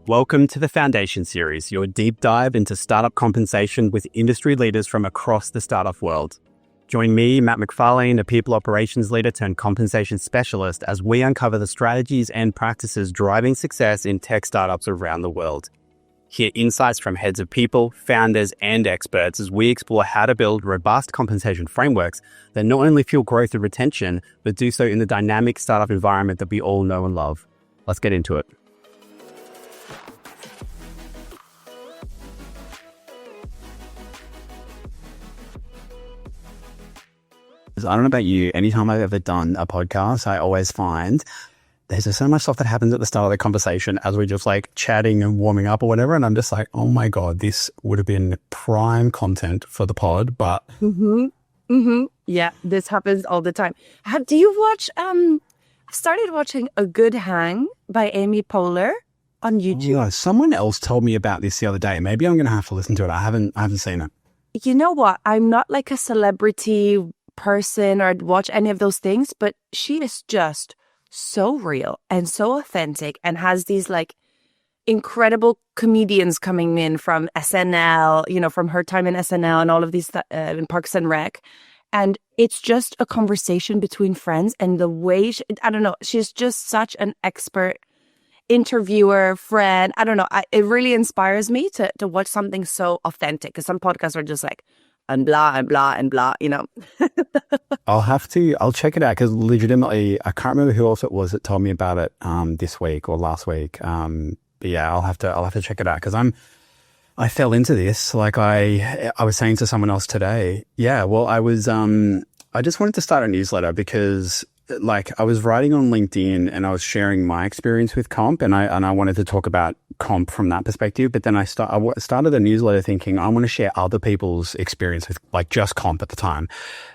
Welcome to the Foundation Series, your deep dive into startup compensation with industry leaders from across the startup world. Join me, Matt McFarlane, a people operations leader turned compensation specialist, as we uncover the strategies and practices driving success in tech startups around the world. Hear insights from heads of people, founders, and experts as we explore how to build robust compensation frameworks that not only fuel growth and retention, but do so in the dynamic startup environment that we all know and love. Let's get into it. I don't know about you, anytime I've ever done a podcast, I always find there's just so much stuff that happens at the start of the conversation as we're just like chatting and warming up or whatever. And I'm just like, oh my God, this would have been prime content for the pod, but. Yeah, this happens all the time. Do you watch, I started watching A Good Hang by Amy Poehler on YouTube. Yeah, someone else told me about this the other day. Maybe I'm going to have to listen to it. I haven't seen it. You know what? I'm not like a celebrity person or watch any of those things, but she is just so real and so authentic and has these like incredible comedians coming in from SNL, you know, from her time in SNL and all of these in Parks and Rec. And it's just a conversation between friends, and the way, I don't know, she's just such an expert interviewer, friend. I don't know. It really inspires me to watch something so authentic, because some podcasts are just like, and blah, and blah, and blah, you know. I'll check it out, because legitimately, I can't remember who else it was that told me about it this week or last week. But yeah, I'll have to check it out, because I fell into this. Like I was saying to someone else today. Yeah, well, I just wanted to start a newsletter because like I was writing on LinkedIn and I was sharing my experience with comp, and I wanted to talk about comp from that perspective. But then I started a newsletter thinking I want to share other people's experience with like just comp at the time.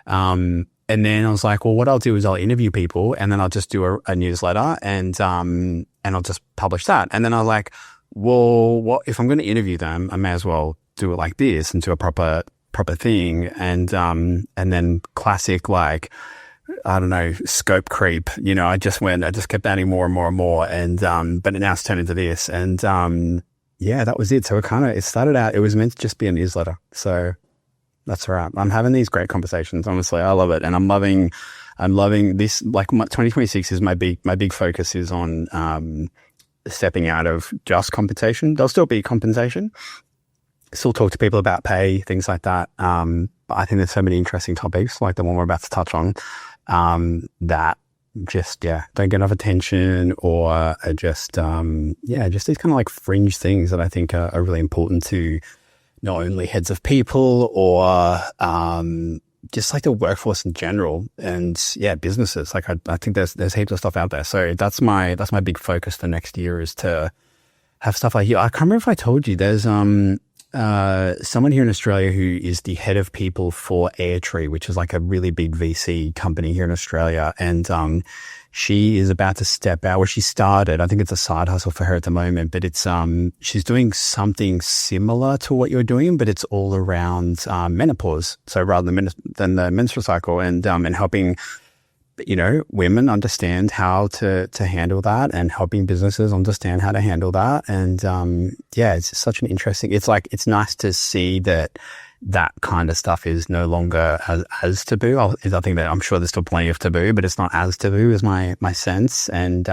And then I was like, well, what I'll do is I'll interview people, and then I'll just do a newsletter, and I'll just publish that. And then I was like, well, what if I'm going to interview them? I may as well do it like this and do a proper thing. And then classic, like, I don't know, scope creep, you know, I just kept adding more and more and more. And, but now it's turned into this. And, yeah, that was it. So it started out, it was meant to just be a newsletter. So that's all right. I'm having these great conversations. Honestly, I love it. And I'm loving this. Like 2026 is my big focus is on, stepping out of just compensation. There'll still be compensation. Still talk to people about pay, things like that. But I think there's so many interesting topics like the one we're about to touch on, that just, don't get enough attention, or are just these kind of like fringe things that I think are really important to not only heads of people or, just like the workforce in general, and businesses. Like I think there's heaps of stuff out there. So that's my big focus for next year, is to have stuff like here. I can't remember if I told you, there's, someone here in Australia who is the head of people for Airtree, which is like a really big VC company here in Australia. And, she is about to step out, where she started. I think it's a side hustle for her at the moment, but it's, she's doing something similar to what you're doing, but it's all around, menopause. So rather than the menstrual cycle, and helping, you know, women understand how to handle that, and helping businesses understand how to handle that. And, it's such an interesting, it's nice to see that kind of stuff is no longer as taboo. I think that I'm sure there's still plenty of taboo, but it's not as taboo as my sense. And,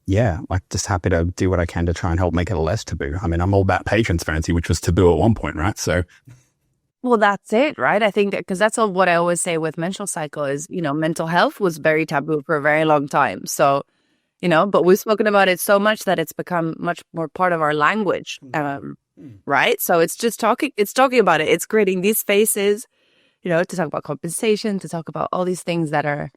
like just happy to do what I can to try and help make it less taboo. I mean, I'm all about pay transparency, which was taboo at one point, right? So. Well, that's it, right? I think that, because that's what I always say with menstrual cycle is, you know, mental health was very taboo for a very long time. So, you know, but we've spoken about it so much that it's become much more part of our language, right? So it's just talking about it. It's creating these spaces, you know, to talk about compensation, to talk about all these things that are,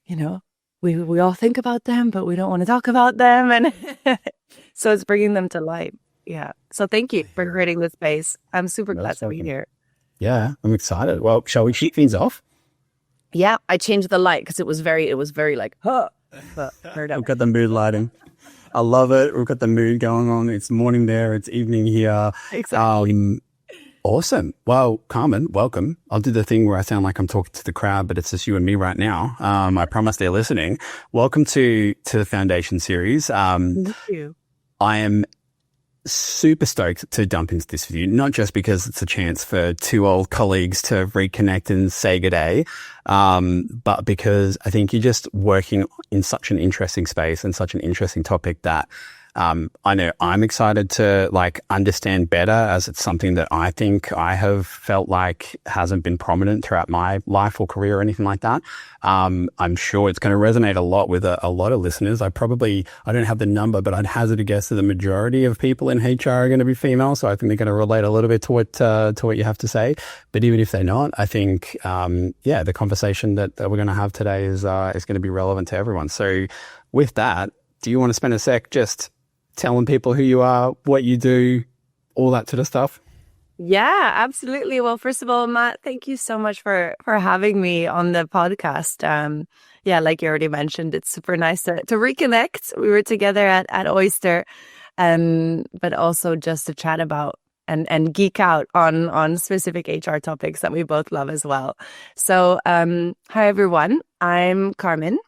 you know, we all think about them, but we don't want to talk about them. And so it's bringing them to light. Yeah. So thank you for creating this space. I'm super glad to be here. Yeah, I'm excited. Well, shall we kick things off? Yeah, I changed the light because it was very like, huh. We've got the mood lighting. I love it. We've got the mood going on. It's morning there. It's evening here. Exactly. Awesome. Well, Carmen, welcome. I'll do the thing where I sound like I'm talking to the crowd, but it's just you and me right now. I promise they're listening. Welcome to the Foundation Series. Thank you. I am super stoked to jump into this with you, not just because it's a chance for two old colleagues to reconnect and say good day, but because I think you're just working in such an interesting space and such an interesting topic that I know I'm excited to like understand better, as it's something that I think I have felt like hasn't been prominent throughout my life or career or anything like that. I'm sure it's going to resonate a lot with a lot of listeners. I don't have the number, but I'd hazard a guess that the majority of people in HR are going to be female. So I think they're going to relate a little bit to what you have to say. But even if they're not, I think, the conversation that we're going to have today is going to be relevant to everyone. So with that, do you want to spend a sec just telling people who you are, what you do, all that sort of stuff? Yeah, absolutely. Well, first of all, Matt, thank you so much for having me on the podcast. Like you already mentioned, it's super nice to reconnect. We were together at Oyster, but also just to chat about and geek out on specific HR topics that we both love as well. So, hi everyone. I'm Carmen.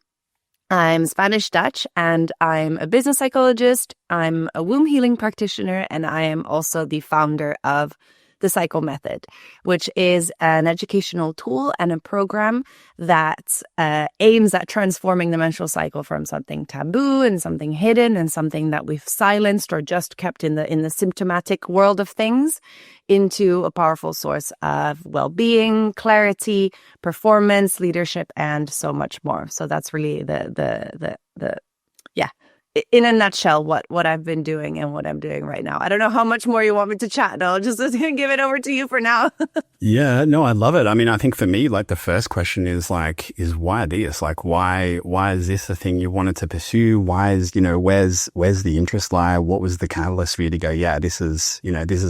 I'm Spanish Dutch, and I'm a business psychologist. I'm a womb healing practitioner, and I am also the founder of the Cycle Method, which is an educational tool and a program that aims at transforming the menstrual cycle from something taboo and something hidden and something that we've silenced or just kept in the symptomatic world of things into a powerful source of well-being, clarity, performance, leadership, and so much more. So that's really in a nutshell, what I've been doing and what I'm doing right now. I don't know how much more you want me to chat. I'll just give it over to you for now. Yeah, no, I love it. I mean, I think for me, like the first question is why this? Like, why is this a thing you wanted to pursue? Why is, where's the interest lie? What was the catalyst for you to go, yeah, this is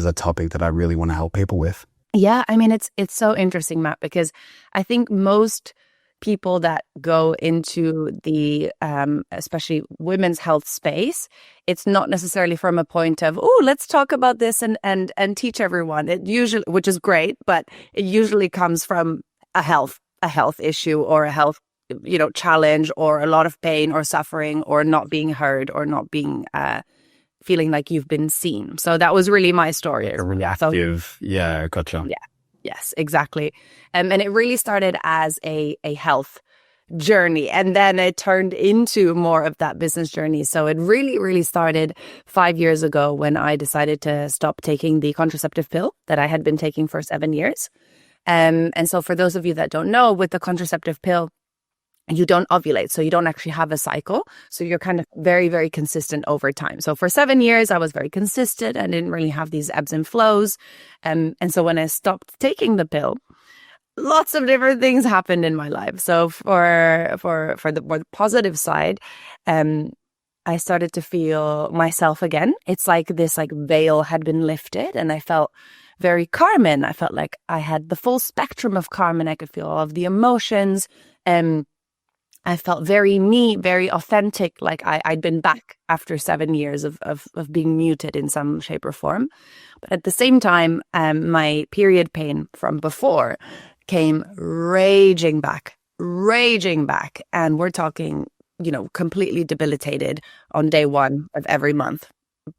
a topic that I really want to help people with? Yeah, I mean, it's so interesting, Matt, because I think most people that go into the especially women's health space, it's not necessarily from a point of, oh, let's talk about this and teach everyone. It usually, which is great, but it usually comes from a health issue or a health challenge or a lot of pain or suffering or not being heard or not being feeling like you've been seen. So that was really my story. A reactive, yeah, gotcha. Yeah. Yes, exactly. And it really started as a health journey, and then it turned into more of that business journey. So it really, really started 5 years ago when I decided to stop taking the contraceptive pill that I had been taking for 7 years. And so for those of you that don't know, with the contraceptive pill, you don't ovulate, so you don't actually have a cycle. So you're kind of very, very consistent over time. So for 7 years, I was very consistent. I didn't really have these ebbs and flows. And so when I stopped taking the pill, lots of different things happened in my life. So for the more positive side, I started to feel myself again. It's like this veil had been lifted, and I felt very Carmen. I felt like I had the full spectrum of Carmen. I could feel all of the emotions. I felt very me, very authentic, like I'd been back after 7 years of being muted in some shape or form. But at the same time, my period pain from before came raging back. And we're talking, completely debilitated on day one of every month.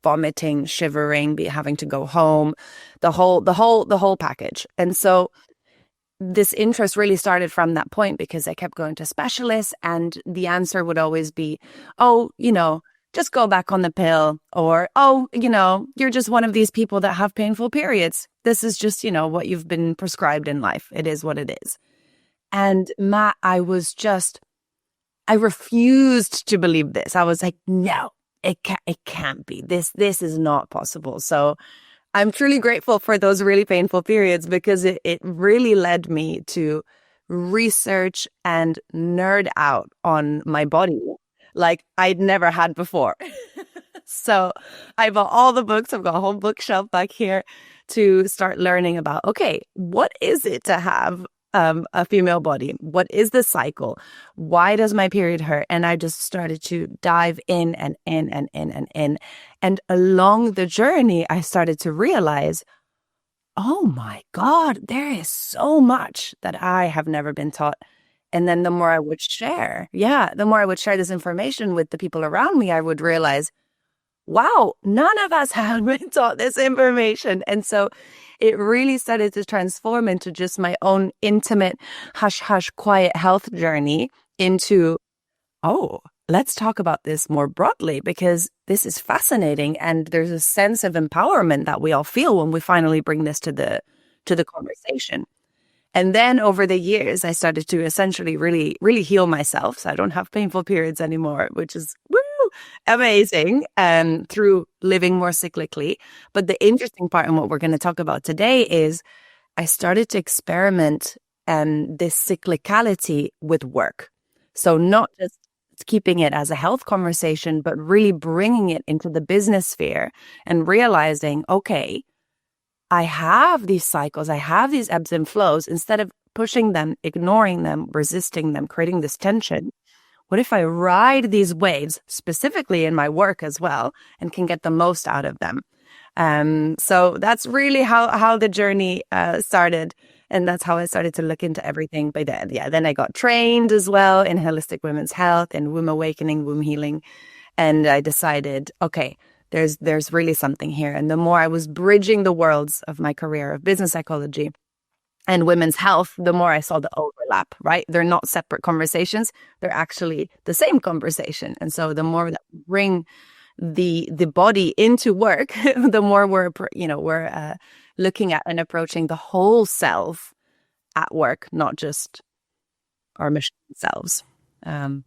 Vomiting, shivering, having to go home, the whole package. And so this interest really started from that point, because I kept going to specialists, and the answer would always be, oh, just go back on the pill, or, oh, you're just one of these people that have painful periods. This is just, what you've been prescribed in life. It is what it is. And Matt, I refused to believe this. I was like, no, it can't be. This is not possible. So I'm truly grateful for those really painful periods, because it really led me to research and nerd out on my body like I'd never had before. So I bought all the books. I've got a whole bookshelf back here to start learning about, okay, what is it to have a female body? What is the cycle? Why does my period hurt? And I just started to dive in and in and in and in. And along the journey, I started to realize, oh my God, there is so much that I have never been taught. And then the more I would share this information with the people around me, I would realize, wow, none of us have been taught this information. And so it really started to transform into just my own intimate, hush, hush, quiet health journey into, oh, let's talk about this more broadly because this is fascinating. And there's a sense of empowerment that we all feel when we finally bring this to the conversation. And then over the years, I started to essentially really, really heal myself. So I don't have painful periods anymore, which is amazing, through living more cyclically. But the interesting part and what we're going to talk about today is I started to experiment this cyclicality with work. So not just keeping it as a health conversation, but really bringing it into the business sphere and realizing, okay, I have these cycles, I have these ebbs and flows. Instead of pushing them, ignoring them, resisting them, creating this tension, what if I ride these waves, specifically in my work as well, and can get the most out of them? So that's really how the journey started. And that's how I started to look into everything. But then I got trained as well in holistic women's health and womb awakening, womb healing. And I decided, okay, there's really something here. And the more I was bridging the worlds of my career of business psychology and women's health, the more I saw the overlap, right? They're not separate conversations. They're actually the same conversation. And so the more that we bring the body into work, the more we're looking at and approaching the whole self at work, not just our machine selves. So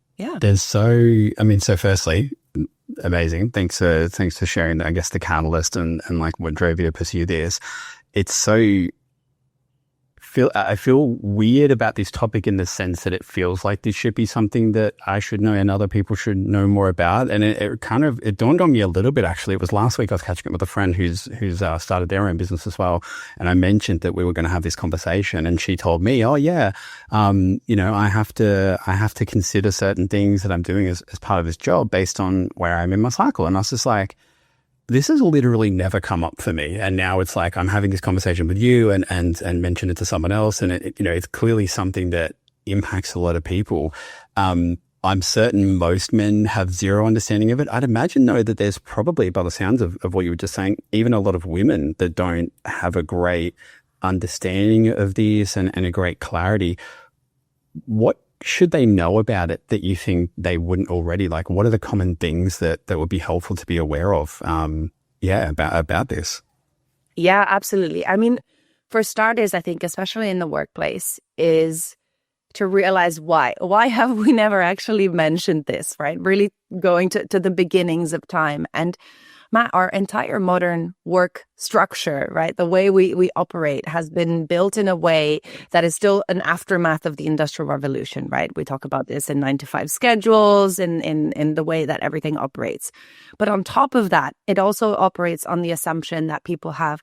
firstly, amazing. Thanks for sharing, I guess, the catalyst and like what drove you to pursue this. It's so I feel weird about this topic in the sense that it feels like this should be something that I should know and other people should know more about. And it dawned on me a little bit, actually. It was last week I was catching up with a friend who's started their own business as well. And I mentioned that we were going to have this conversation and she told me, oh yeah, I have to consider certain things that I'm doing as part of this job based on where I'm in my cycle. And I was just like, this has literally never come up for me. And now it's like I'm having this conversation with you and mention it to someone else. And it's clearly something that impacts a lot of people. I'm certain most men have zero understanding of it. I'd imagine, though, that there's probably, by the sounds of what you were just saying, even a lot of women that don't have a great understanding of this and a great clarity. What should they know about it that you think they wouldn't already? Like, what are the common things that would be helpful to be aware of? About this. Yeah, absolutely. I mean, for starters, I think, especially in the workplace, is to realize why. Why have we never actually mentioned this, right? Really going to the beginnings of time. And Matt, our entire modern work structure, right, the way we operate has been built in a way that is still an aftermath of the Industrial Revolution, right? We talk about this in 9-to-5 schedules and in the way that everything operates. But on top of that, it also operates on the assumption that people have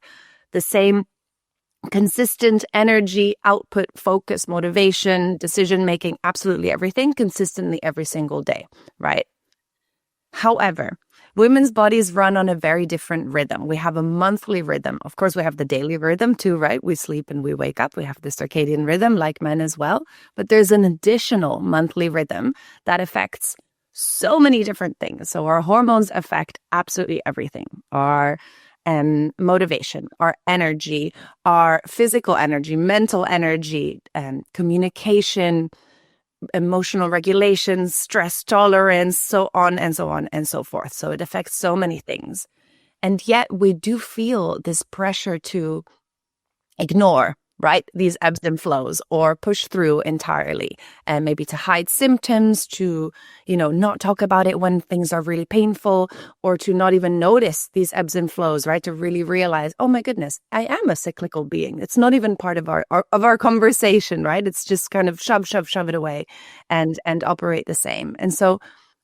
the same consistent energy, output, focus, motivation, decision-making, absolutely everything consistently every single day, right? However, women's bodies run on a very different rhythm. We have a monthly rhythm. Of course, we have the daily rhythm too, right? We sleep and we wake up. We have the circadian rhythm like men as well. But there's an additional monthly rhythm that affects so many different things. So our hormones affect absolutely everything. Our motivation, our energy, our physical energy, mental energy, communication, emotional regulation, stress tolerance, so on and so on and so forth. So it affects so many things. And yet we do feel this pressure to ignore, right, these ebbs and flows or push through entirely, and maybe to hide symptoms, to, not talk about it when things are really painful, or to not even notice these ebbs and flows, right, to really realize, oh my goodness, I am a cyclical being. It's not even part of our conversation, right? It's just kind of shove it away and operate the same. And so,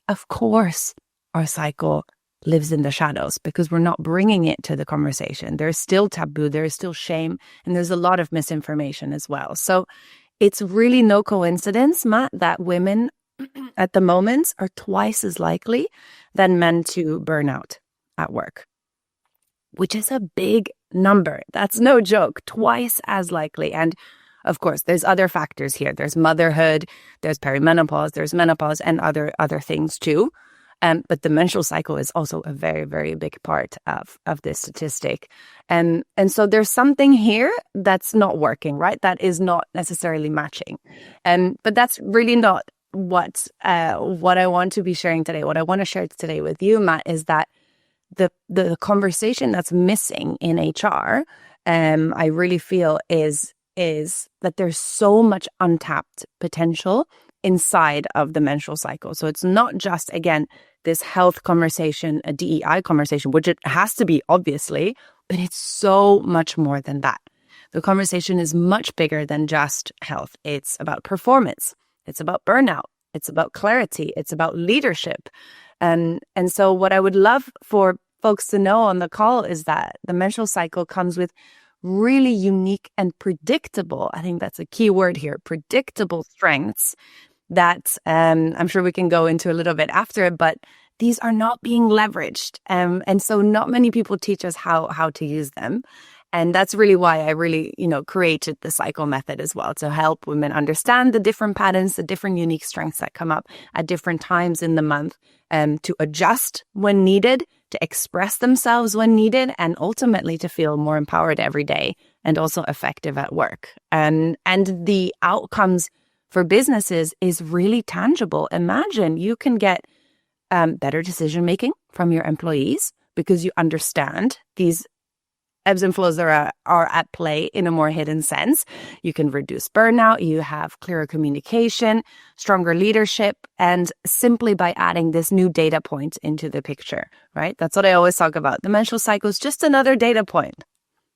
of course, our cycle lives in the shadows because we're not bringing it to the conversation. There's still taboo, there is still shame, and there's a lot of misinformation as well. So it's really no coincidence, Matt, that women at the moment are twice as likely than men to burn out at work, which is a big number. That's no joke, twice as likely. And of course, there's other factors here. There's motherhood, there's perimenopause, there's menopause, and other things too. But the menstrual cycle is also a very, very big part of this statistic. And so there's something here that's not working, right? That is not necessarily matching. But that's really not what I want to be sharing today. What I want to share today with you, Matt, is that the conversation that's missing in HR, I really feel is that there's so much untapped potential inside of the menstrual cycle. So it's not just, again, this health conversation, a DEI conversation, which it has to be, obviously, but it's so much more than that. The conversation is much bigger than just health. It's about performance. It's about burnout. It's about clarity. It's about leadership. And so what I would love for folks to know on the call is that the menstrual cycle comes with really unique and predictable, I think that's a key word here, predictable strengths that I'm sure we can go into a little bit after, but these are not being leveraged. And so not many people teach us how to use them. And that's really why I really, created the cycle method as well, to help women understand the different patterns, the different unique strengths that come up at different times in the month, to adjust when needed, to express themselves when needed, and ultimately to feel more empowered every day and also effective at work. And the outcomes for businesses is really tangible. Imagine you can get better decision making from your employees because you understand these ebbs and flows that are at play in a more hidden sense. You can reduce burnout, you have clearer communication, stronger leadership, and simply by adding this new data point into the picture, right? That's what I always talk about. The menstrual cycle is just another data point.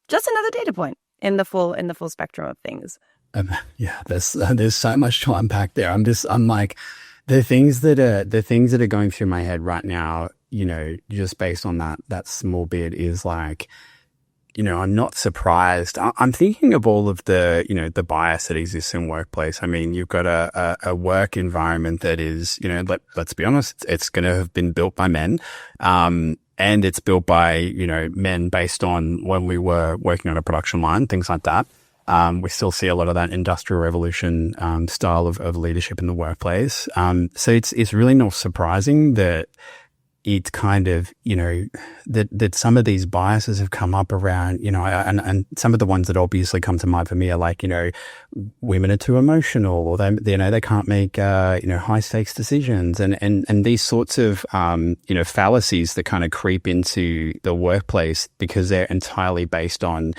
Just another data point in the full spectrum of things. There's so much to unpack there. I'm like, the things that are going through my head right now, just based on that small bit is like, I'm not surprised. I'm thinking of all of the, the bias that exists in workplace. I mean, you've got a work environment that is, let's be honest, it's going to have been built by men. And it's built by, men based on when we were working on a production line, things like that. We still see a lot of that industrial revolution, style of leadership in the workplace. So it's really not surprising that it's kind of, that some of these biases have come up around, and some of the ones that obviously come to mind for me are like, women are too emotional, or they can't make, high stakes decisions, and these sorts of, fallacies that kind of creep into the workplace because they're entirely based on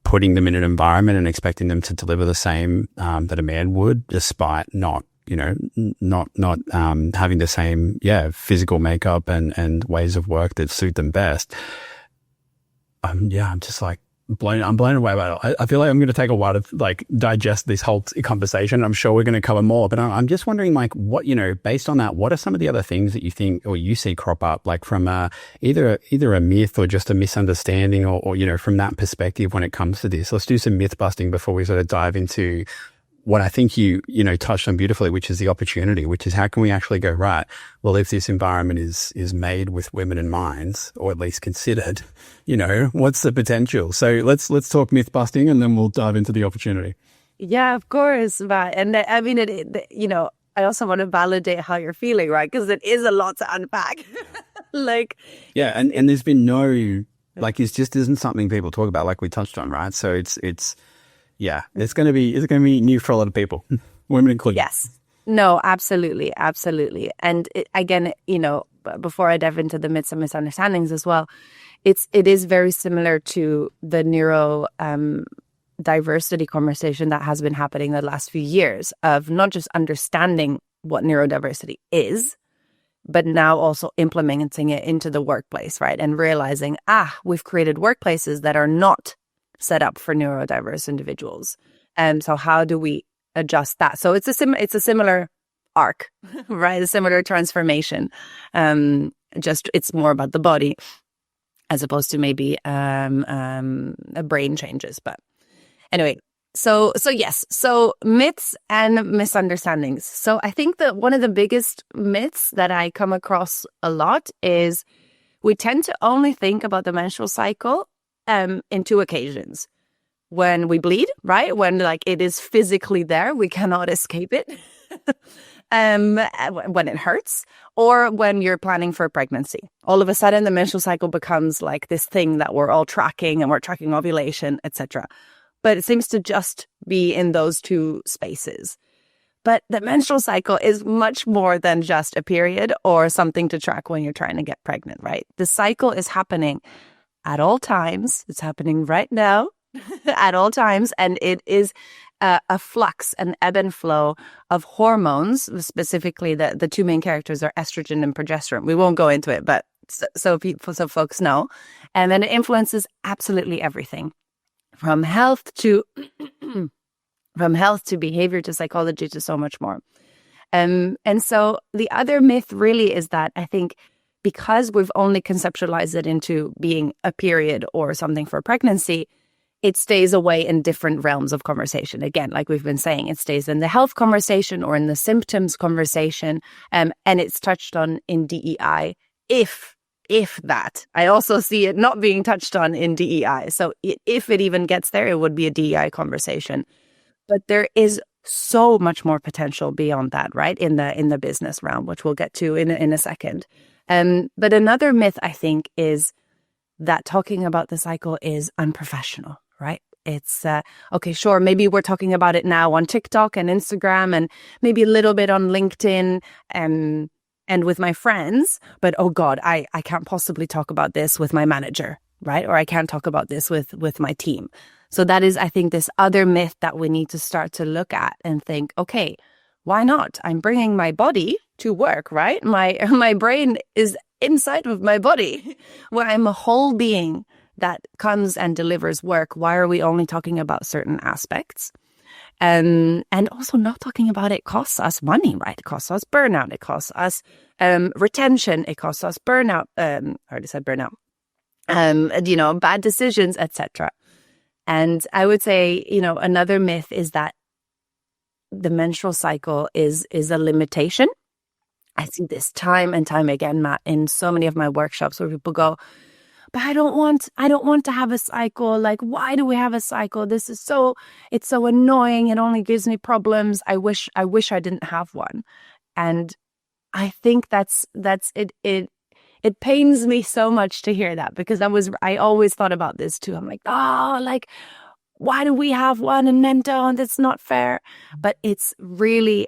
putting them in an environment and expecting them to deliver the same, that a man would, despite not having the same, physical makeup and ways of work that suit them best. I'm just like I'm blown away by it. I feel like I'm going to take a while to like digest this whole conversation. I'm sure we're going to cover more, but I'm just wondering, like, what, based on that, what are some of the other things that you think or you see crop up, like from either a myth or just a misunderstanding or from that perspective when it comes to this? Let's do some myth busting before we sort of dive into what I think you touched on beautifully, which is the opportunity, which is how can we actually go, right, well, if this environment is made with women in mind, or at least considered, what's the potential? So let's talk myth busting and then we'll dive into the opportunity. Yeah, of course. And I mean, I also want to validate how you're feeling, right? Because it is a lot to unpack. And there's been no, like, it just isn't something people talk about, like we touched on, right? So it's going to be new for a lot of people, women included. Yes. No, absolutely. And again, before I dive into the myths and misunderstandings as well, it is very similar to the neuro diversity conversation that has been happening the last few years of not just understanding what neurodiversity is, but now also implementing it into the workplace, right? And realizing, we've created workplaces that are not set up for neurodiverse individuals. And so how do we adjust that? So it's a similar arc, right? A similar transformation. Just it's more about the body as opposed to maybe a brain changes. But anyway, so yes. So myths and misunderstandings. So I think that one of the biggest myths that I come across a lot is we tend to only think about the menstrual cycle in two occasions. When we bleed, right? When like it is physically there, we cannot escape it. when it hurts, or when you're planning for a pregnancy. All of a sudden, the menstrual cycle becomes like this thing that we're all tracking, and we're tracking ovulation, etc. But it seems to just be in those two spaces. But the menstrual cycle is much more than just a period or something to track when you're trying to get pregnant, right? The cycle is happening at all times. It's happening right now at all times. And it is a flux, an ebb and flow of hormones. Specifically, the two main characters are estrogen and progesterone. We won't go into it, but so folks know. And then it influences absolutely everything, from health to behavior to psychology to so much more. And so the other myth really is that I think because we've only conceptualized it into being a period or something for pregnancy, it stays away in different realms of conversation. Again, like we've been saying, it stays in the health conversation or in the symptoms conversation, and it's touched on in DEI, if that. I also see it not being touched on in DEI. So if it even gets there, it would be a DEI conversation. But there is so much more potential beyond that, right? In the business realm, which we'll get to in a second. But another myth, I think, is that talking about the cycle is unprofessional, right? It's, okay, sure, maybe we're talking about it now on TikTok and Instagram and maybe a little bit on LinkedIn and with my friends, but oh God, I can't possibly talk about this with my manager, right? Or I can't talk about this with my team. So that is, I think, this other myth that we need to start to look at and think, okay, why not? I'm bringing my body to work, right? My brain is inside of my body, where I'm a whole being that comes and delivers work. Why are we only talking about certain aspects? And also not talking about it costs us money, right? It costs us burnout. It costs us retention. It costs us burnout. I already said burnout. Bad decisions, etc. And I would say, another myth is that the menstrual cycle is a limitation. I see this time and time again, Matt, in so many of my workshops where people go, but I don't want to have a cycle. Like, why do we have a cycle? It's so annoying. It only gives me problems. I wish I didn't have one. And I think that's it. It pains me so much to hear that, because I always thought about this too. I'm like, why do we have one and men don't? That's not fair. But it's really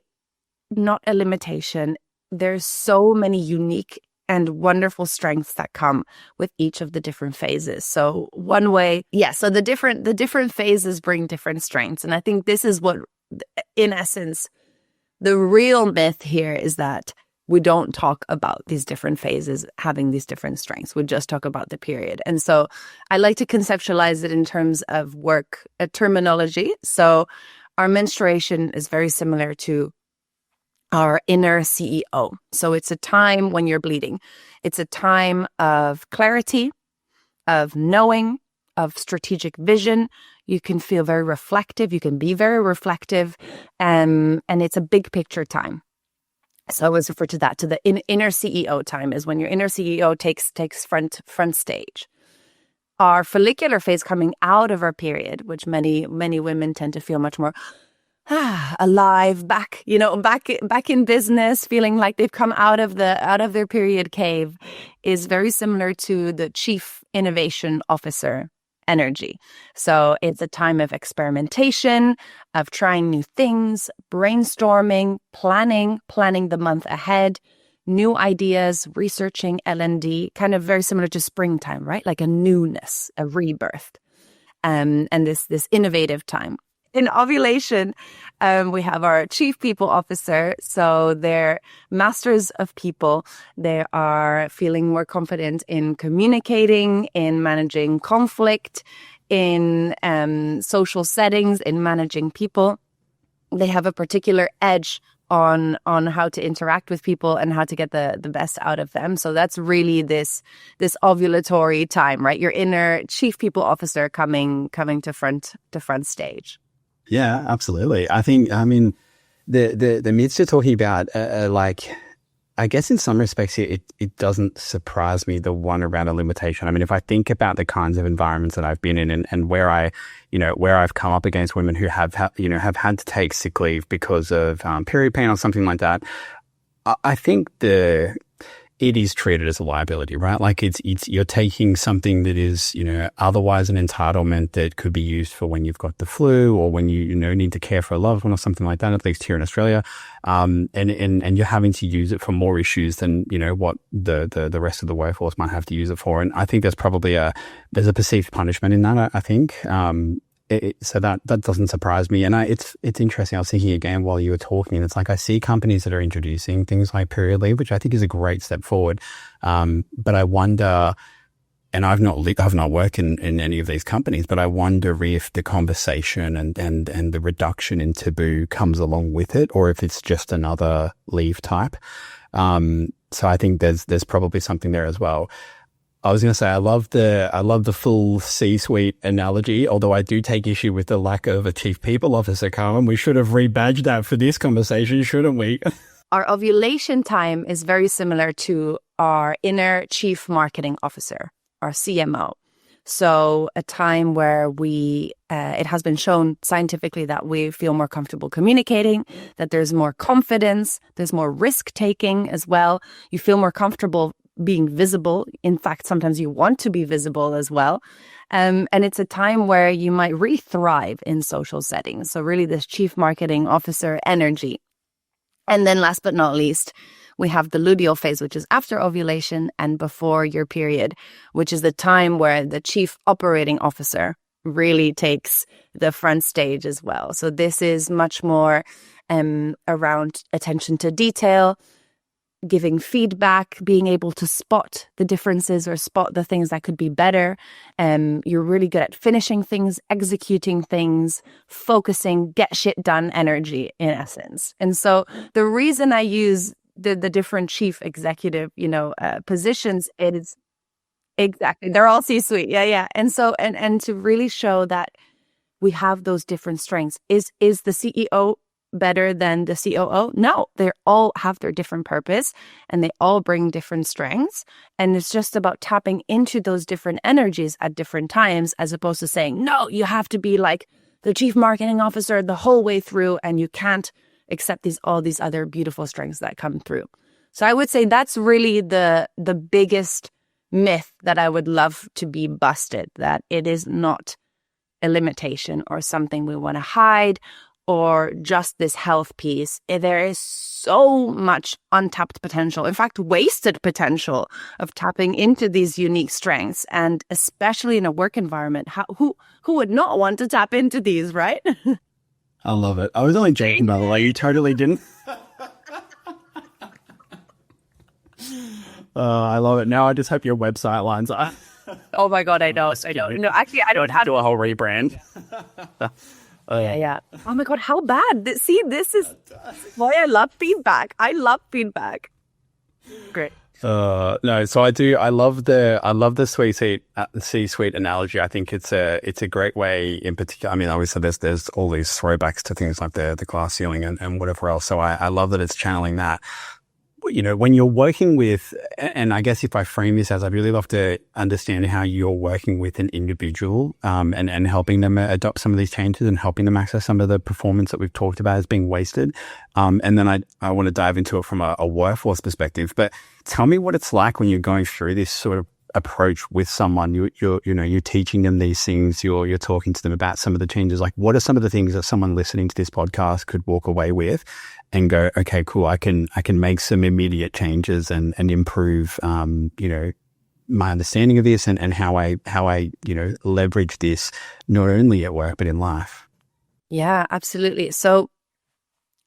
not a limitation. There's so many unique and wonderful strengths that come with each of the different phases. So so the different phases bring different strengths. And I think this is what, in essence, the real myth here is that we don't talk about these different phases having these different strengths. We just talk about the period. And so I like to conceptualize it in terms of work terminology. So our menstruation is very similar to our inner CEO. So it's a time when you're bleeding. It's a time of clarity, of knowing, of strategic vision. You can feel very reflective. You can be very reflective. And it's a big picture time. So I always refer to that, to the inner CEO time, is when your inner CEO takes front stage. Our follicular phase, coming out of our period, which many women tend to feel much more alive, back in business, feeling like they've come out of their period cave, is very similar to the chief innovation officer energy. So it's a time of experimentation, of trying new things, brainstorming, planning the month ahead, new ideas, researching L&D, kind of very similar to springtime, right? Like a newness, a rebirth, and this innovative time. In ovulation, we have our chief people officer. So they're masters of people. They are feeling more confident in communicating, in managing conflict, in social settings, in managing people. They have a particular edge on how to interact with people and how to get the best out of them. So that's really this ovulatory time, right? Your inner chief people officer coming to front stage. Yeah, absolutely. The myths you're talking about are like I guess in some respects, it doesn't surprise me, the one around a limitation. I mean, if I think about the kinds of environments that I've been in and where where I've come up against women who have had to take sick leave because of period pain or something like that, I think it is treated as a liability, right? Like it's you're taking something that is, otherwise an entitlement that could be used for when you've got the flu or when you need to care for a loved one or something like that, at least here in Australia. And you're having to use it for more issues than, what the rest of the workforce might have to use it for. And I think there's probably there's a perceived punishment in that, I think. So that doesn't surprise me. And it's interesting. I was thinking again while you were talking, and it's like I see companies that are introducing things like period leave, which I think is a great step forward. But I wonder, and I've not worked in any of these companies, but I wonder if the conversation and the reduction in taboo comes along with it, or if it's just another leave type. So I think there's probably something there as well. I was going to say, I love the full C-suite analogy, although I do take issue with the lack of a chief people officer, Carmen. We should have rebadged that for this conversation, shouldn't we? Our ovulation time is very similar to our inner chief marketing officer, our CMO. So a time where it has been shown scientifically that we feel more comfortable communicating, that there's more confidence, there's more risk taking as well. You feel more comfortable being visible. In fact, sometimes you want to be visible as well. And it's a time where you might really thrive in social settings. So really this chief marketing officer energy. And then last but not least, we have the luteal phase, which is after ovulation and before your period, which is the time where the chief operating officer really takes the front stage as well. So this is much more around attention to detail, giving feedback, being able to spot the differences or spot the things that could be better. You're really good at finishing things, executing things, focusing, get shit done energy in essence. And so the reason I use the different chief executive, positions, it is exactly, they're all C-suite. Yeah. And so, and to really show that we have those different strengths. Is the CEO better than the COO? No, they all have their different purpose and they all bring different strengths. And it's just about tapping into those different energies at different times, as opposed to saying, no, you have to be like the chief marketing officer the whole way through and you can't accept all these other beautiful strengths that come through. So I would say that's really the biggest myth that I would love to be busted, that it is not a limitation or something we want to hide, or just this health piece. There is so much untapped potential, in fact, wasted potential of tapping into these unique strengths. And especially in a work environment, who would not want to tap into these, right? I love it. I was only joking, by the way. You totally didn't. I love it. Now I just hope your website lines up. Oh my God, I don't. No, actually, I don't have to do a whole rebrand. Yeah. Oh my God, how bad? See, this is why I love feedback. I love feedback. Great. No, so I do. I love the C-suite analogy. I think it's a great way in particular. I mean, obviously there's all these throwbacks to things like the glass ceiling and whatever else. So I love that it's channeling that. When you're working with, and I guess if I frame this as, I'd really love to understand how you're working with an individual, and helping them adopt some of these changes and helping them access some of the performance that we've talked about as being wasted. And then I want to dive into it from a workforce perspective. But tell me what it's like when you're going through this sort of approach with someone. You're teaching them these things. You're talking to them about some of the changes. Like, what are some of the things that someone listening to this podcast could walk away with and go, okay, cool, I can make some immediate changes and improve, my understanding of this and how I leverage this not only at work but in life. Yeah, absolutely. So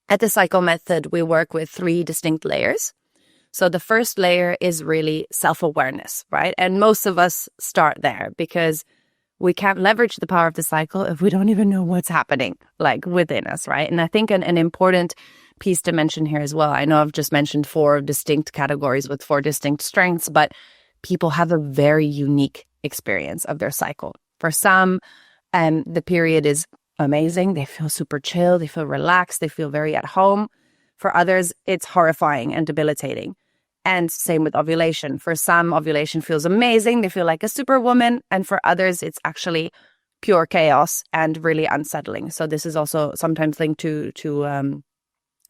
at the Cycle Method, we work with 3 distinct layers. So the first layer is really self-awareness, right? And most of us start there because we can't leverage the power of the cycle if we don't even know what's happening like within us, right? And I think an important piece to mention here as well, I know I've just mentioned 4 distinct categories with 4 distinct strengths, but people have a very unique experience of their cycle. For some, the period is amazing. They feel super chill. They feel relaxed. They feel very at home. For others, it's horrifying and debilitating. And same with ovulation. For some, ovulation feels amazing. They feel like a superwoman. And for others, it's actually pure chaos and really unsettling. So this is also sometimes linked to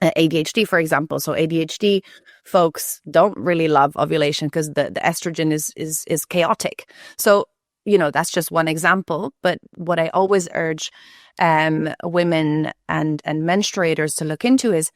ADHD, for example. So ADHD folks don't really love ovulation because the estrogen is chaotic. So, that's just one example. But what I always urge women and menstruators to look into is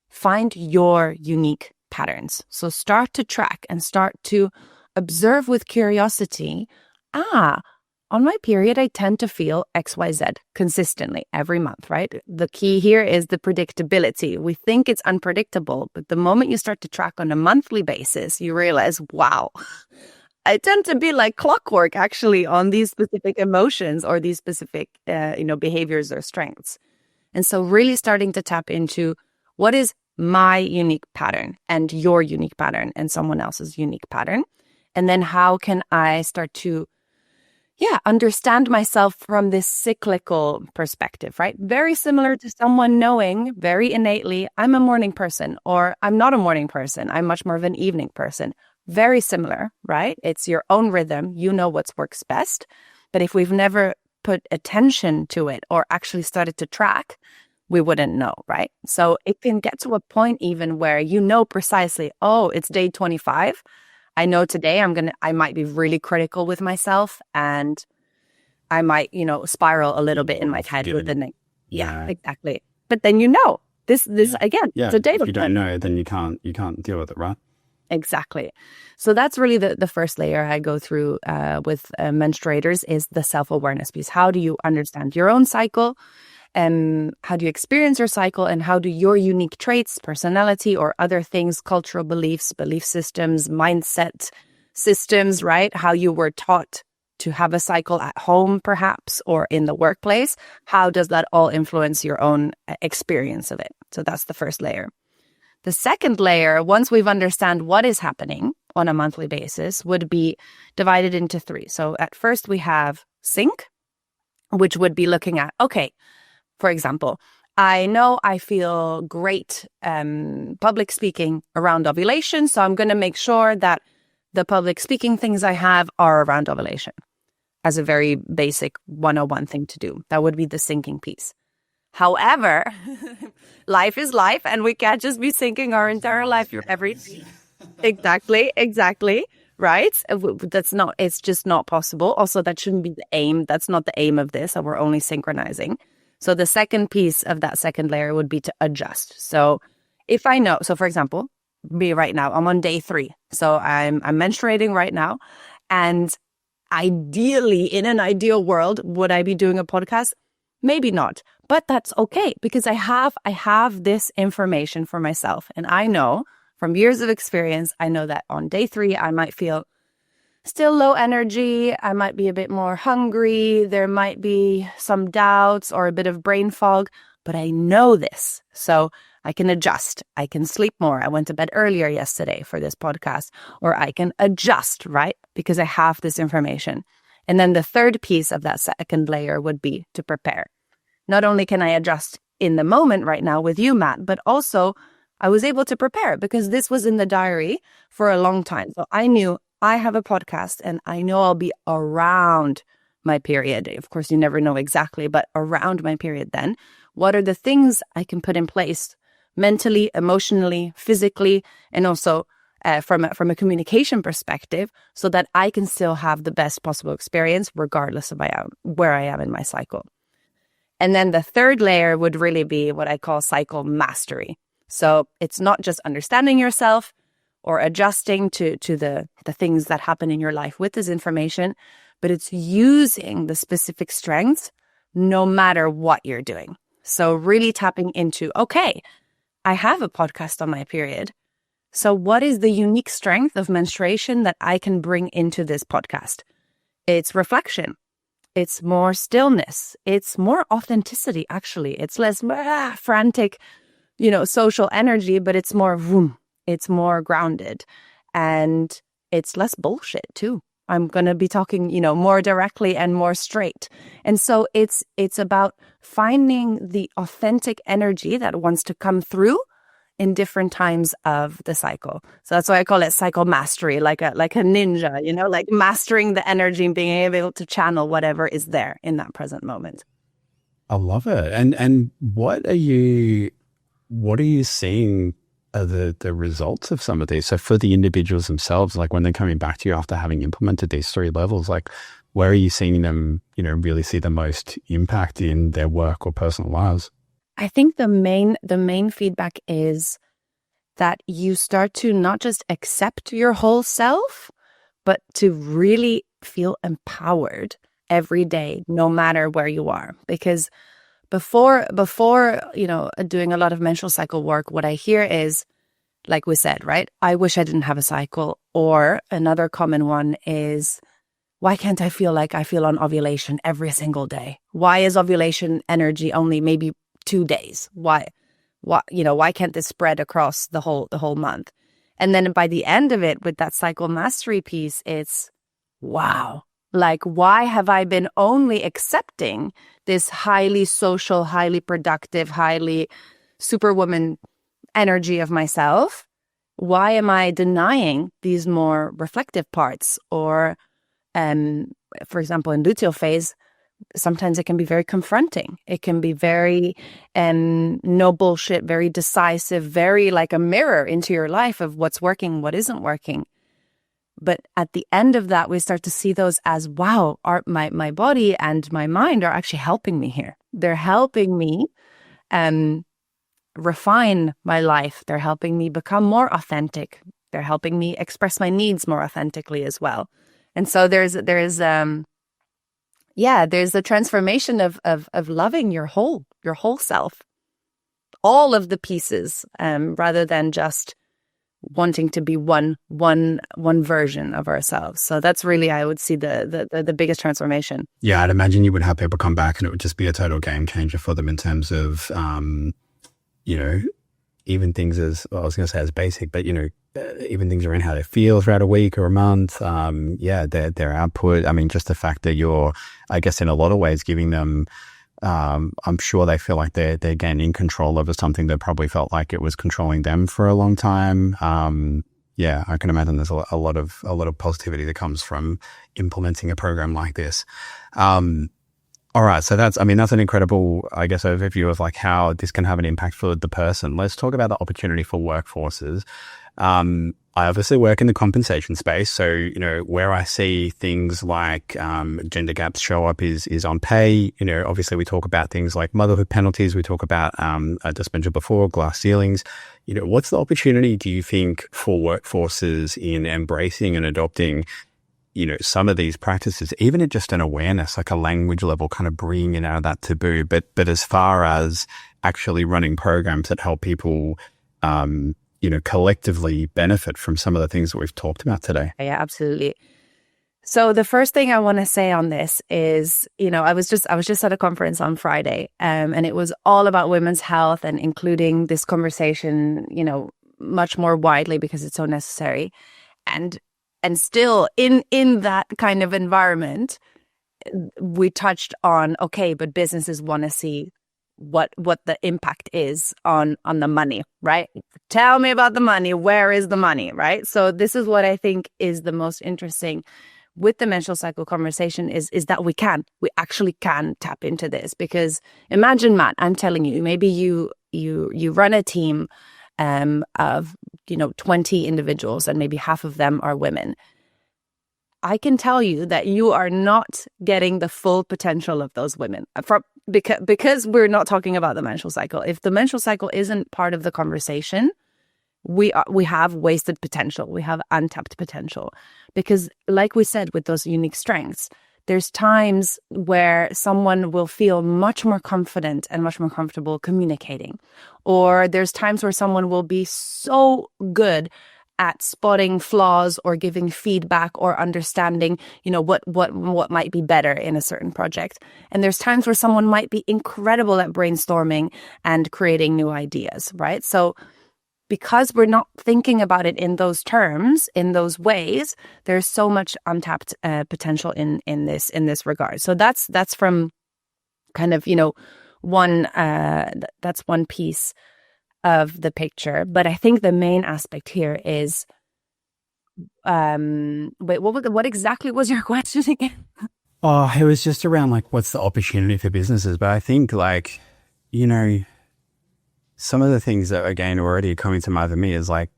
find your unique patterns. So start to track and start to observe with curiosity. On my period, I tend to feel XYZ consistently every month, right? The key here is the predictability. We think it's unpredictable, but the moment you start to track on a monthly basis, you realize, wow, I tend to be like clockwork actually on these specific emotions or these specific, behaviors or strengths. And so really starting to tap into what is my unique pattern and your unique pattern and someone else's unique pattern. And then how can I start to understand myself from this cyclical perspective, right? Very similar to someone knowing very innately, I'm a morning person or I'm not a morning person. I'm much more of an evening person. Very similar, right? It's your own rhythm. You know what works best. But if we've never put attention to it or actually started to track, we wouldn't know, right? So it can get to a point even where you know precisely, it's day 25. I know today I might be really critical with myself and I might, spiral a little bit in my head with the next. Yeah, exactly. But then this again, it's a data. If you don't know, then you can't deal with it, right? Exactly. So that's really the first layer I go through with menstruators is the self-awareness piece. How do you understand your own cycle? How do you experience your cycle, and how do your unique traits, personality, or other things, cultural beliefs, belief systems, mindset systems, right? How you were taught to have a cycle at home, perhaps, or in the workplace. How does that all influence your own experience of it? So that's the first layer. The second layer, once we've understand what is happening on a monthly basis, would be divided into 3. So at first we have sync, which would be looking at, for example, I know I feel great public speaking around ovulation, so I'm going to make sure that the public speaking things I have are around ovulation as a very basic 101 thing to do. That would be the syncing piece. However, life is life, and we can't just be syncing our entire life every Exactly. Right? It's just not possible. Also, that shouldn't be the aim. That's not the aim of this. So we're only synchronizing. So the second piece of that second layer would be to adjust. So if I know, for example, me right now, I'm on day 3. So I'm menstruating right now. And ideally, in an ideal world, would I be doing a podcast? Maybe not, but that's okay because I have this information for myself. And I know from years of experience, I know that on day 3, I might feel still low energy. I might be a bit more hungry. There might be some doubts or a bit of brain fog, but I know this. So I can adjust. I can sleep more. I went to bed earlier yesterday for this podcast, or I can adjust, right? Because I have this information. And then the third piece of that second layer would be to prepare. Not only can I adjust in the moment right now with you, Matt, but also I was able to prepare because this was in the diary for a long time. So I knew I have a podcast and I know I'll be around my period. Of course, you never know exactly, but around my period then. What are the things I can put in place mentally, emotionally, physically, and also from a communication perspective so that I can still have the best possible experience regardless of where I am in my cycle. And then the third layer would really be what I call cycle mastery. So it's not just understanding yourself or adjusting to the things that happen in your life with this information, but it's using the specific strengths no matter what you're doing. So really tapping into, okay, I have a podcast on my period. So what is the unique strength of menstruation that I can bring into this podcast? It's reflection. It's more stillness. It's more authenticity, actually. It's less frantic, social energy, but it's more vroom. It's more grounded. And it's less bullshit, too. I'm going to be talking, more directly and more straight. And so it's about finding the authentic energy that wants to come through in different times of the cycle. So that's why I call it cycle mastery, like a ninja, you know, like mastering the energy and being able to channel whatever is there in that present moment. I love it. And what are you seeing are the results of some of these? So for the individuals themselves, like when they're coming back to you after having implemented these 3 levels, like where are you seeing them, you know, really see the most impact in their work or personal lives? I think the main feedback is that you start to not just accept your whole self, but to really feel empowered every day, no matter where you are. Because before, you know, doing a lot of menstrual cycle work, what I hear is, like we said, right? I wish I didn't have a cycle. Or another common one is, why can't I feel like I feel on ovulation every single day? Why is ovulation energy only maybe 2 days? Why, you know, why can't this spread across the whole month? And then by the end of it, with that cycle mastery piece, it's, wow, like, why have I been only accepting this highly social, highly productive, highly superwoman energy of myself? Why am I denying these more reflective parts? Or, for example, in luteal phase, sometimes it can be very confronting. It can be very no bullshit, very decisive, very like a mirror into your life of what's working, what isn't working. But at the end of that, we start to see those as, wow, my body and my mind are actually helping me here. They're helping me refine my life. They're helping me become more authentic. They're helping me express my needs more authentically as well. And so there's the transformation of loving your whole self, all of the pieces, rather than just wanting to be one version of ourselves. So that's really, I would see the biggest transformation. Yeah, I'd imagine you would have people come back and it would just be a total game changer for them in terms of, you know, even things as, well, I was going to say as basic, but, you know, even things around how they feel throughout a week or a month. Their output. I mean, just the fact that you're, I guess, in a lot of ways giving them, I'm sure they feel like they're gaining control over something that probably felt like it was controlling them for a long time. I can imagine there's a lot of positivity that comes from implementing a program like this. All right, so that's an incredible, I guess, overview of like how this can have an impact for the person. Let's talk about the opportunity for workforces. I obviously work in the compensation space. So, you know, where I see things like gender gaps show up is on pay. You know, obviously we talk about things like motherhood penalties. We talk about, I just mentioned before, glass ceilings. You know, what's the opportunity, do you think, for workforces in embracing and adopting, you know, some of these practices, even at just an awareness, like a language level, kind of bringing it out of that taboo. But as far as actually running programs that help people, you know, collectively benefit from some of the things that we've talked about today. Yeah, absolutely. So the first thing I want to say on this is, you know, I was just at a conference on Friday, and it was all about women's health and including this conversation, you know, much more widely because it's so necessary. And still in that kind of environment, we touched on, okay, but businesses want to see what the impact is on the money, right? Tell me about the money. Where is the money, right? So this is what I think is the most interesting with the menstrual cycle conversation is that we actually can tap into this. Because imagine, Matt, I'm telling you, maybe you run a team of, you know, 20 individuals and maybe half of them are women. I can tell you that you are not getting the full potential of those women because we're not talking about the menstrual cycle. If the menstrual cycle isn't part of the conversation, we have wasted potential. We have untapped potential. Because like we said, with those unique strengths, there's times where someone will feel much more confident and much more comfortable communicating. Or there's times where someone will be so good at spotting flaws or giving feedback or understanding, you know, what might be better in a certain project. And there's times where someone might be incredible at brainstorming and creating new ideas, right? So because we're not thinking about it in those terms, in those ways, there's so much untapped potential in this regard. So that's from kind of, you know, that's one piece. of the picture. But I think the main aspect here is, wait, what exactly was your question again? Oh, it was just around like, what's the opportunity for businesses? But I think like, some of the things that again already are coming to mind for me is like,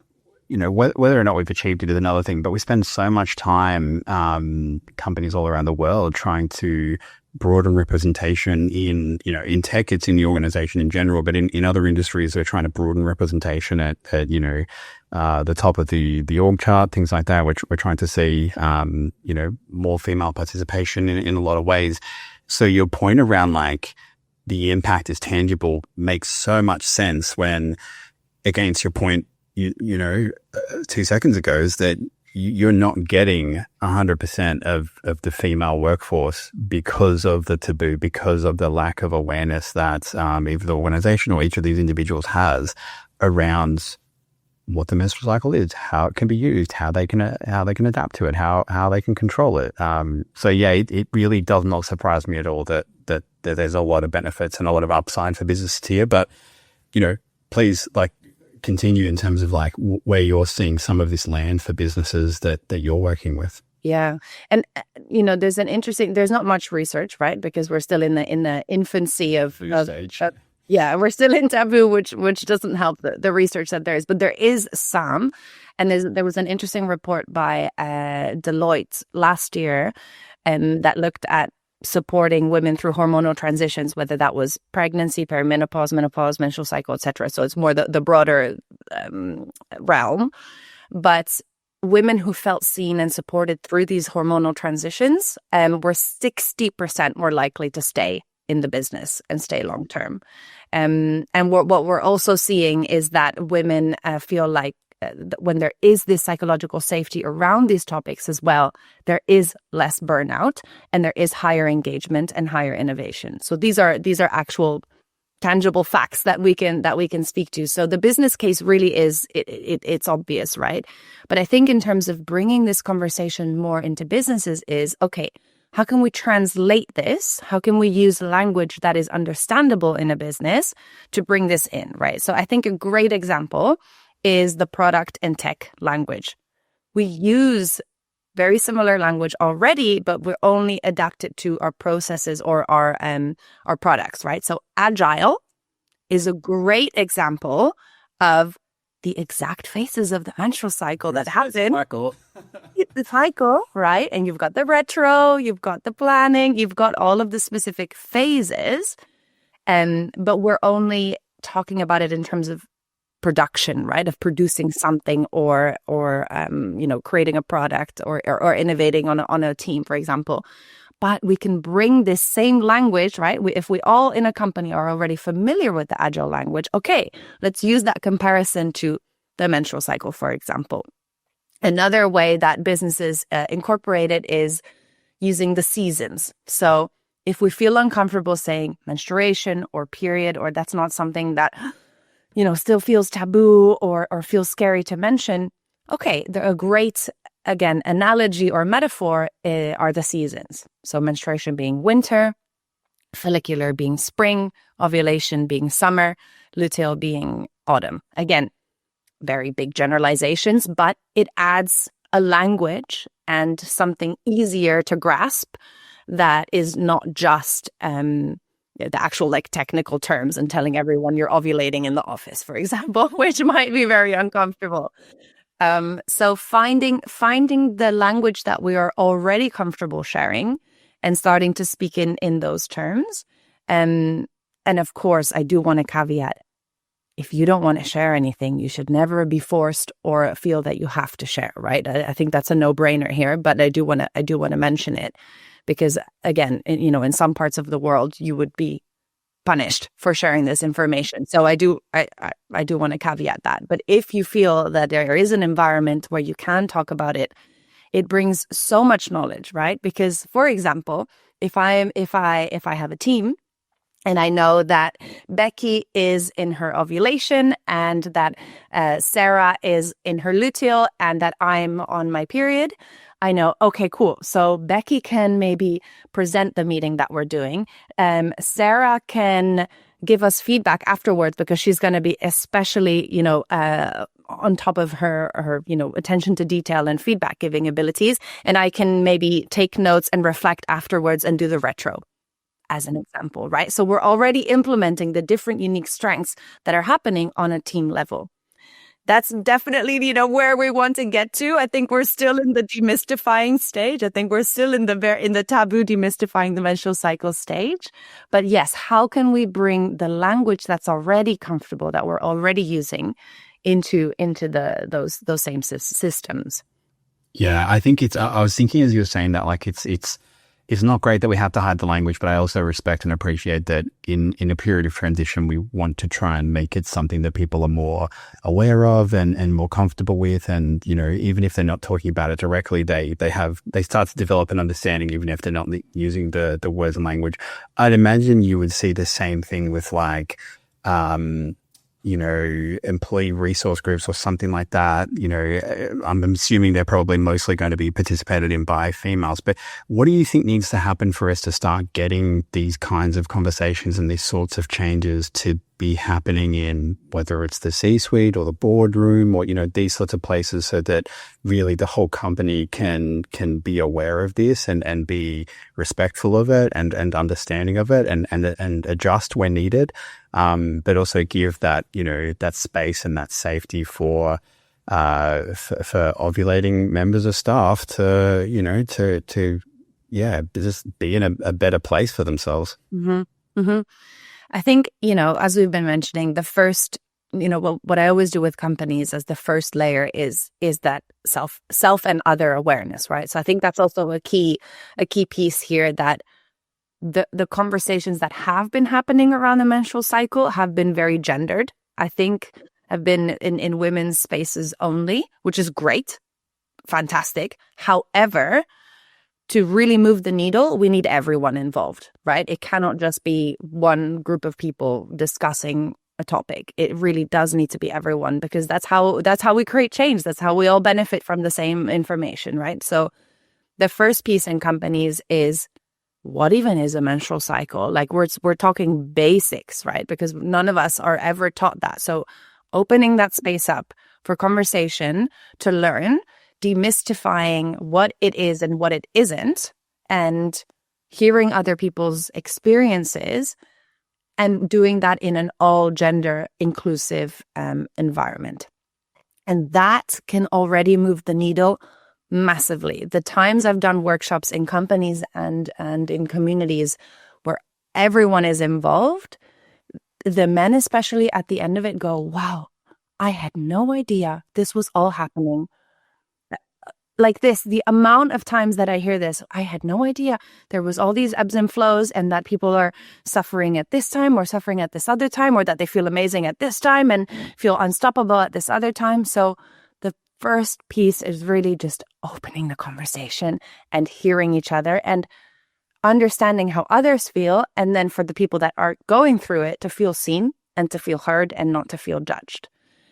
whether or not we've achieved it is another thing, but we spend so much time, companies all around the world trying to broaden representation in tech, it's in the organization in general, but in other industries, we're trying to broaden representation at the top of the org chart, things like that, which we're trying to see, more female participation in a lot of ways. So your point around like the impact is tangible makes so much sense when, against your point, 2 seconds ago, is that you're not getting 100% of the female workforce because of the taboo, because of the lack of awareness that either the organization or each of these individuals has around what the menstrual cycle is, how it can be used, how they can adapt to it, how they can control it. So yeah, it really does not surprise me at all that there's a lot of benefits and a lot of upside for businesses here. But please continue in terms of like where you're seeing some of this land for businesses that you're working with. Yeah. And, there's not much research, right? Because we're still in the infancy of stage. Yeah, we're still in taboo, which doesn't help the research that there is. But there is some. And there was an interesting report by Deloitte last year that looked at supporting women through hormonal transitions, whether that was pregnancy, perimenopause, menopause, menstrual cycle, etc. So it's more the broader realm. But women who felt seen and supported through these hormonal transitions were 60% more likely to stay in the business and stay long term. And what we're also seeing is that women feel like when there is this psychological safety around these topics as well, there is less burnout and there is higher engagement and higher innovation. So these are actual tangible facts that we can speak to. So the business case really is it's obvious, right? But I think in terms of bringing this conversation more into businesses is, okay, how can we translate this? How can we use language that is understandable in a business to bring this in, right? So I think a great example is the product and tech language. We use very similar language already, but we're only adapted to our processes or our products, right? So Agile is a great example of the exact phases of the menstrual cycle that happen. The cycle, right? And you've got the retro, you've got the planning, you've got all of the specific phases, but we're only talking about it in terms of production, right? Of producing something or creating a product or innovating on a team, for example. But we can bring this same language, right? If we all in a company are already familiar with the Agile language, okay, let's use that comparison to the menstrual cycle, for example. Another way that businesses incorporate it is using the seasons. So if we feel uncomfortable saying menstruation or period, or that's not something that still feels taboo or feels scary to mention, okay, a great, again, analogy or metaphor are the seasons. So menstruation being winter, follicular being spring, ovulation being summer, luteal being autumn. Again, very big generalizations, but it adds a language and something easier to grasp that is not just the actual technical terms and telling everyone you're ovulating in the office, for example, which might be very uncomfortable. So finding the language that we are already comfortable sharing and starting to speak in those terms. And of course, I do want to caveat, if you don't want to share anything, you should never be forced or feel that you have to share, right? I think that's a no-brainer here, but I do want to mention it. Because again, in some parts of the world, you would be punished for sharing this information. So I do want to caveat that. But if you feel that there is an environment where you can talk about it, it brings so much knowledge, right? Because, for example, if I have a team and I know that Becky is in her ovulation and that Sarah is in her luteal and that I'm on my period, I know, okay, cool. So Becky can maybe present the meeting that we're doing. Sarah can give us feedback afterwards, because she's going to be especially, on top of her, attention to detail and feedback giving abilities. And I can maybe take notes and reflect afterwards and do the retro as an example, right? So we're already implementing the different unique strengths that are happening on a team level. That's definitely, where we want to get to. I think we're still in the demystifying stage. I think we're still in the taboo demystifying the menstrual cycle stage. But yes, how can we bring the language that's already comfortable, that we're already using, into those same systems? Yeah, I think I was thinking as you were saying that, like, it's not great that we have to hide the language, but I also respect and appreciate that in a period of transition, we want to try and make it something that people are more aware of and more comfortable with. And, even if they're not talking about it directly, they start to develop an understanding, even if they're not using the words and language. I'd imagine you would see the same thing with employee resource groups or something like that. I'm assuming they're probably mostly going to be participated in by females, but what do you think needs to happen for us to start getting these kinds of conversations and these sorts of changes to be happening in, whether it's the C-suite or the boardroom or, these sorts of places, so that really the whole company can be aware of this and be respectful of it and understanding of it and adjust when needed. But also give that, that space and that safety for ovulating members of staff to just be in a better place for themselves. Mm-hmm. Mm-hmm. I think, as we've been mentioning, the first, what I always do with companies as the first layer is that self and other awareness, right? So I think that's also a key piece here, that the conversations that have been happening around the menstrual cycle have been very gendered. I think have been in women's spaces only, which is great, fantastic. However, to really move the needle, we need everyone involved, right? It cannot just be one group of people discussing a topic. It really does need to be everyone, because that's how we create change. That's how we all benefit from the same information, right? So the first piece in companies is, what even is a menstrual cycle? Like, we're talking basics, right? Because none of us are ever taught that. So opening that space up for conversation to learn, demystifying what it is and what it isn't, and hearing other people's experiences, and doing that in an all gender inclusive environment. And that can already move the needle massively. The times I've done workshops in companies and in communities where everyone is involved, the men especially at the end of it go, wow, I had no idea this was all happening like this. The amount of times that I hear this, I had no idea there was all these ebbs and flows, and that people are suffering at this time or suffering at this other time, or that they feel amazing at this time and feel unstoppable at this other time. So the first piece is really just opening the conversation and hearing each other and understanding how others feel. And then for the people that are going through it, to feel seen and to feel heard and not to feel judged.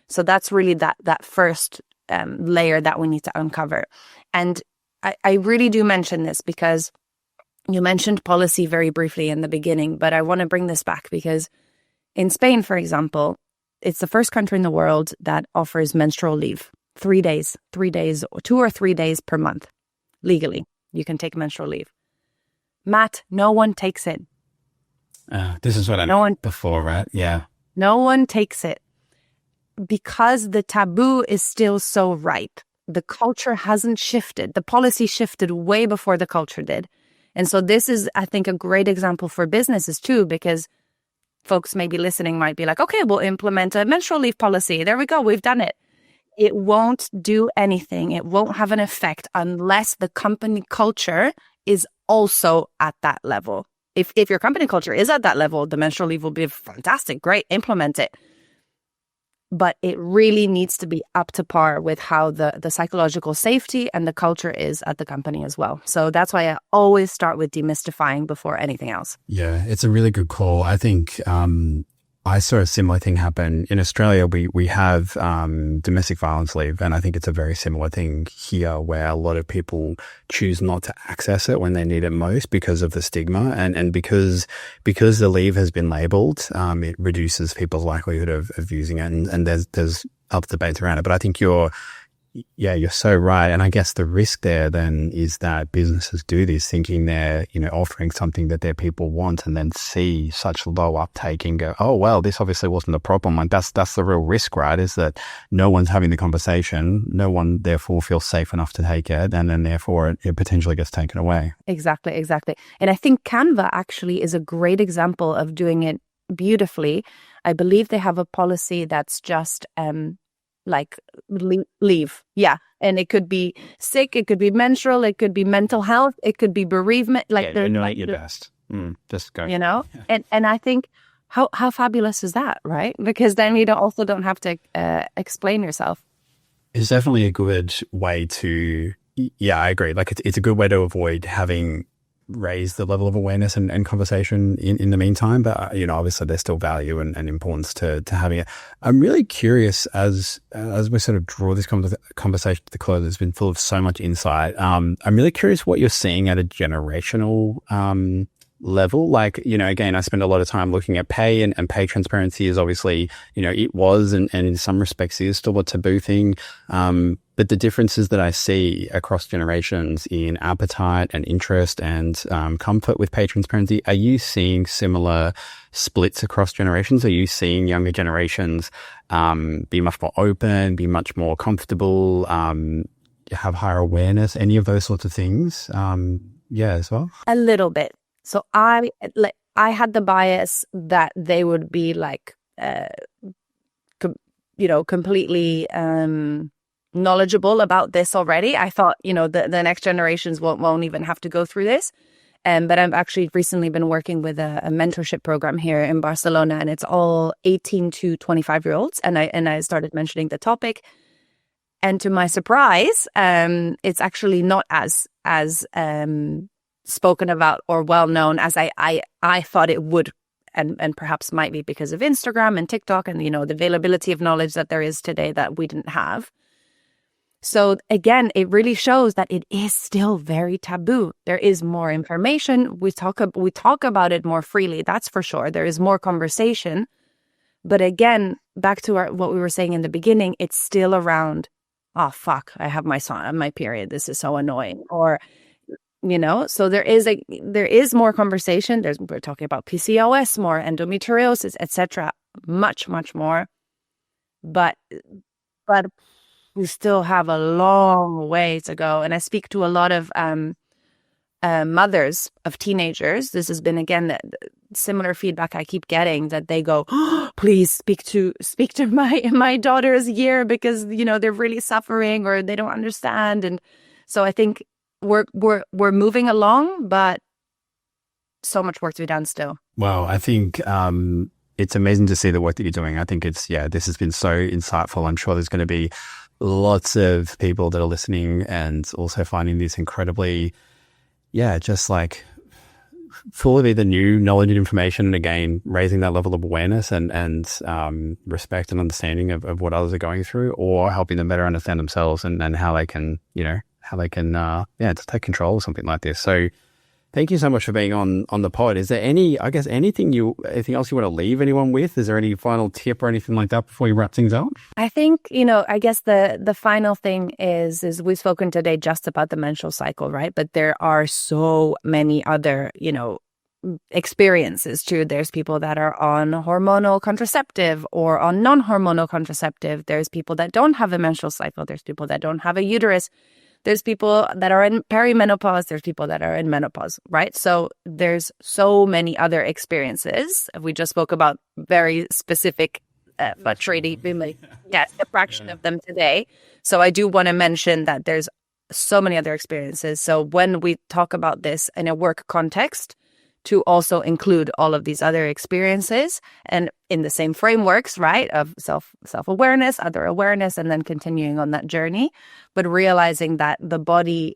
So that's really that first layer that we need to uncover. And I really do mention this because you mentioned policy very briefly in the beginning, but I want to bring this back because in Spain, for example, it's the first country in the world that offers menstrual leave. 3 days, 2 or 3 days per month. Legally, you can take menstrual leave. Matt, no one takes it. This is what I know before, right? Yeah. No one takes it. Because the taboo is still so ripe. The culture hasn't shifted. The policy shifted way before the culture did. And so this is, I think, a great example for businesses too, because folks maybe listening might be like, okay, we'll implement a menstrual leave policy. There we go. We've done it. It won't do anything. It won't have an effect unless the company culture is also at that level. If your company culture is at that level, the menstrual leave will be fantastic. Great. Implement it. But it really needs to be up to par with how the psychological safety and the culture is at the company as well. So that's why I always start with demystifying before anything else. Yeah, it's a really good call. I think I saw a similar thing happen in Australia. We have domestic violence leave, and I think it's a very similar thing here, where a lot of people choose not to access it when they need it most because of the stigma, and because the leave has been labelled, it reduces people's likelihood of using it, and there's other debates around it. But I think you're so right. And I guess the risk there then is that businesses do this thinking they're, offering something that their people want, and then see such low uptake and go, oh, well, this obviously wasn't a problem. Like that's the real risk, right? Is that no one's having the conversation. No one therefore feels safe enough to take it. And then therefore it potentially gets taken away. Exactly. And I think Canva actually is a great example of doing it beautifully. I believe they have a policy that's just, leave. Yeah. And it could be sick, it could be menstrual, it could be mental health, it could be bereavement. Not your best. Just go. And I think how fabulous is that, right? Because then you don't have to explain yourself. It's definitely a good way to, I agree. Like it's a good way to avoid having raise the level of awareness and conversation in the meantime. But, obviously there's still value and importance to having it. I'm really curious as we sort of draw this conversation to the close. It's been full of so much insight. I'm really curious what you're seeing at a generational level. Like, again, I spend a lot of time looking at pay, and pay transparency is obviously, it was, and in some respects is still a taboo thing. But the differences that I see across generations in appetite and interest and comfort with pay transparency, are you seeing similar splits across generations? Are you seeing younger generations be much more open, be much more comfortable, have higher awareness, any of those sorts of things? As well? A little bit. So I had the bias that they would be like, completely knowledgeable about this already. I thought, the next generations won't even have to go through this. But I've actually recently been working with a mentorship program here in Barcelona, and it's all 18 to 25-year-olds. And I started mentioning the topic. And to my surprise, it's actually not as spoken about or well known as I thought it would, and perhaps might be because of Instagram and TikTok and the availability of knowledge that there is today that we didn't have. So again, it really shows that it is still very taboo. There is more information. We talk about it more freely. That's for sure. There is more conversation. But again, back to what we were saying in the beginning, it's still around, oh, fuck, I have my period. This is so annoying. Or, so there is more conversation. We're talking about PCOS more, endometriosis, etc. Much, much more. But we still have a long way to go. And I speak to a lot of mothers of teenagers. This has been, again, similar feedback I keep getting, that they go, oh, please speak to my daughter's year, because, they're really suffering or they don't understand. And so I think we're moving along, but so much work to be done still. Wow. I think it's amazing to see the work that you're doing. I think this has been so insightful. I'm sure there's going to be lots of people that are listening and also finding this incredibly, just like full of either new knowledge and information, and again, raising that level of awareness and respect and understanding of what others are going through, or helping them better understand themselves and how they can, just take control of something like this. So thank you so much for being on the pod. Is there anything else you want to leave anyone with? Is there any final tip or anything like that before you wrap things up? I think, I guess the final thing is we've spoken today just about the menstrual cycle, right? But there are so many other, experiences too. There's people that are on hormonal contraceptive or on non-hormonal contraceptive. There's people that don't have a menstrual cycle. There's people that don't have a uterus. There's people that are in perimenopause. There's people that are in menopause, right? So there's so many other experiences. We just spoke about very specific, but really, a fraction of them today. So I do want to mention that there's so many other experiences. So when we talk about this in a work context, to also include all of these other experiences and in the same frameworks, right, of self-awareness, other awareness, and then continuing on that journey, but realizing that the body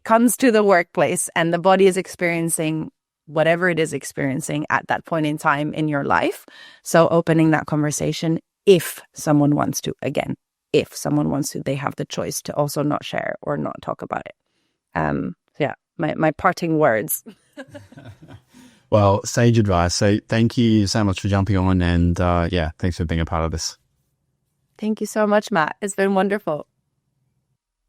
comes to the workplace and the body is experiencing whatever it is experiencing at that point in time in your life. So opening that conversation, if someone wants to, again, if someone wants to, they have the choice to also not share or not talk about it. Yeah, my parting words. Well, sage advice. So thank you so much for jumping on, and yeah, thanks for being a part of this. Thank you so much, Matt. It's been wonderful.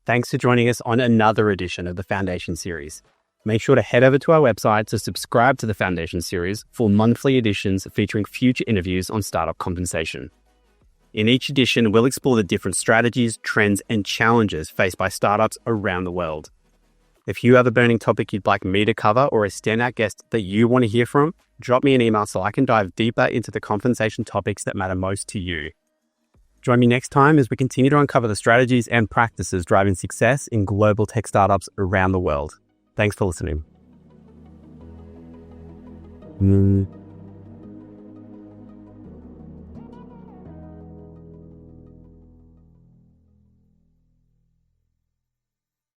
Thanks for joining us on another edition of the Foundation Series. Make sure to head over to our website to subscribe to the Foundation Series for monthly editions featuring future interviews on startup compensation. In each edition, we'll explore the different strategies, trends, and challenges faced by startups around the world. If you have a burning topic you'd like me to cover or a standout guest that you want to hear from, drop me an email so I can dive deeper into the compensation topics that matter most to you. Join me next time as we continue to uncover the strategies and practices driving success in global tech startups around the world. Thanks for listening.